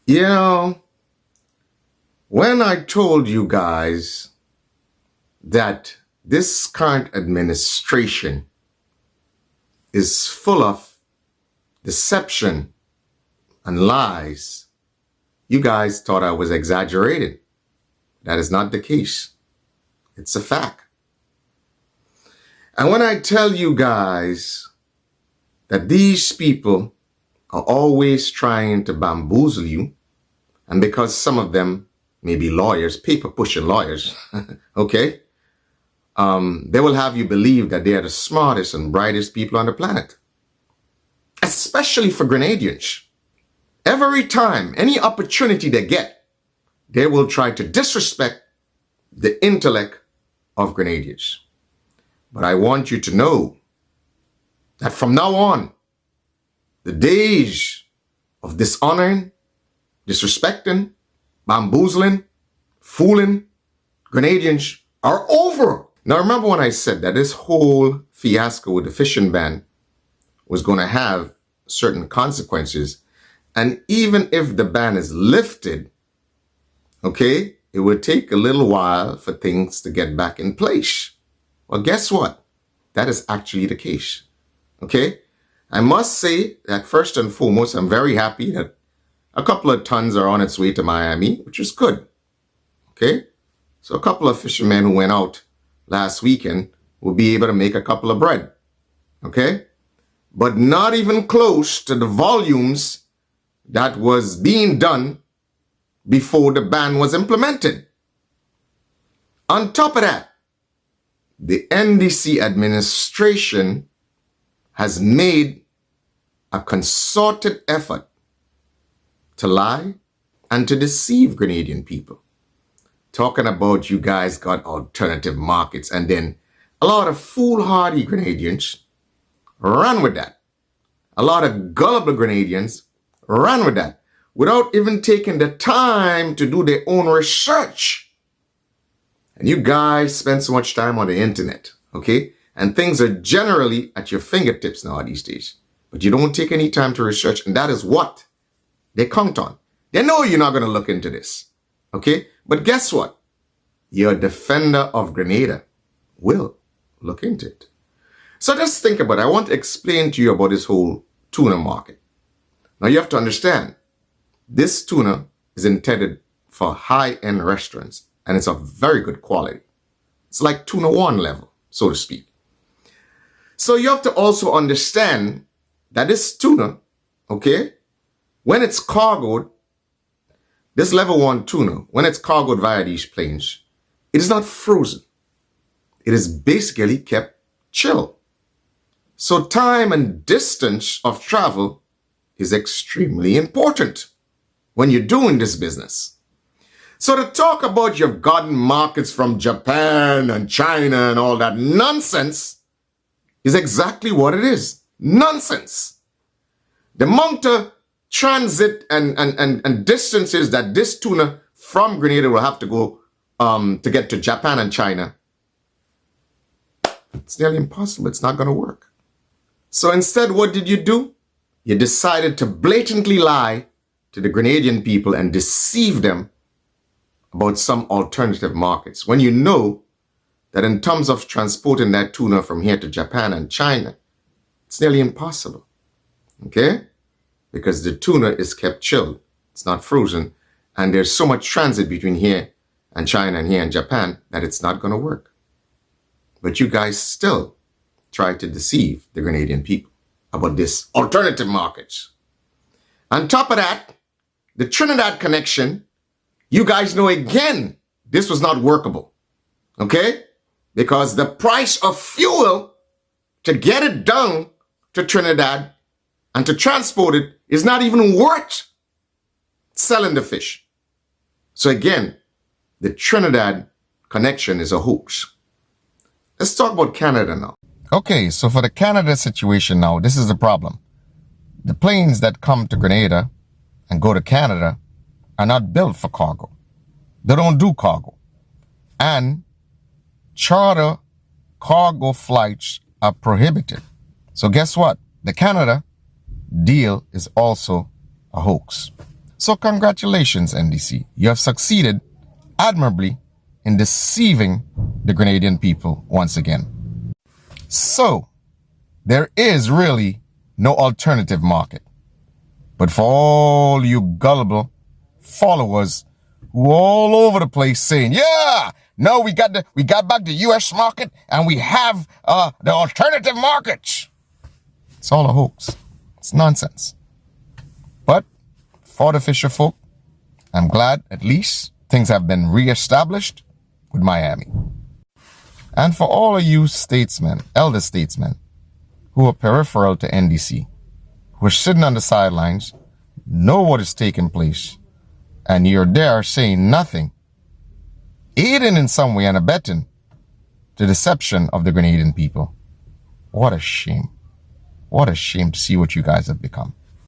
You know, when I told you guys that this current administration is full of deception and lies, you guys thought I was exaggerating. That is not the case. It's a fact. And when I tell you guys that these people are always trying to bamboozle you, and because some of them may be lawyers, paper-pushing lawyers, okay, they will have you believe that they are the smartest and brightest people on the planet, especially for Grenadians. Every time, any opportunity they get, they will try to disrespect the intellect of Grenadians. But I want you to know that from now on, the days of dishonoring, disrespecting, bamboozling, fooling Grenadians are over. Now remember when I said that this whole fiasco with the fishing ban was going to have certain consequences, and even if the ban is lifted, okay, it would take a little while for things to get back in place. Well, guess what? That is actually the case. Okay? I must say that first and foremost, I'm very happy that a couple of tons are on its way to Miami, which is good. Okay? So a couple of fishermen who went out last weekend will be able to make a couple of bread. Okay? But not even close to the volumes that was being done before the ban was implemented. On top of that, the NDC administration has made a concerted effort to lie and to deceive Grenadian people. Talking about you guys got alternative markets, and then a lot of foolhardy Grenadians ran with that. A lot of gullible Grenadians ran with that without even taking the time to do their own research. And you guys spend so much time on the internet, okay? And things are generally at your fingertips now these days. But you don't take any time to research, and that is what they count on. They know you're not going to look into this, okay? But guess what? Your defender of Grenada will look into it. So just think about it. I want to explain to you about this whole tuna market. Now you have to understand, this tuna is intended for high-end restaurants, and it's of very good quality. It's like tuna one level, so to speak. So you have to also understand that this tuna, okay, when it's cargoed, this level one tuna, when it's cargoed via these planes, it is not frozen. It is basically kept chill. So time and distance of travel is extremely important when you're doing this business. So to talk about you've gotten markets from Japan and China and all that nonsense is exactly what it is. Nonsense. The amount of transit and distances that this tuna from Grenada will have to go to get to Japan and China, it's nearly impossible. It's not going to work. So instead, what did you do? You decided to blatantly lie to the Grenadian people and deceive them about some alternative markets, when you know that in terms of transporting that tuna from here to Japan and China, it's nearly impossible, okay? Because the tuna is kept chilled, it's not frozen, and there's so much transit between here and China and here and Japan that it's not going to work. But you guys still try to deceive the Grenadian people about this alternative markets. On top of that, the Trinidad connection, you guys know again, this was not workable, okay? Because the price of fuel to get it down to Trinidad and to transport it is not even worth selling the fish. So again, the Trinidad connection is a hoax. Let's talk about Canada now. Okay, so for the Canada situation now, this is the problem. The planes that come to Grenada and go to Canada are not built for cargo. They don't do cargo. And charter cargo flights are prohibited. So guess what? The Canada deal is also a hoax. So congratulations, NDC. You have succeeded admirably in deceiving the Grenadian people once again. So, there is really no alternative market. But for all you gullible followers who all over the place saying, yeah, no, we got back the US market and we have the alternative markets. It's all a hoax. It's nonsense. But for the fisher folk, I'm glad at least things have been reestablished with Miami. And for all of you statesmen, elder statesmen, who are peripheral to NDC, who are sitting on the sidelines, know what is taking place, and you're there saying nothing, aiding in some way and abetting the deception of the Grenadian people. What a shame. What a shame to see what you guys have become.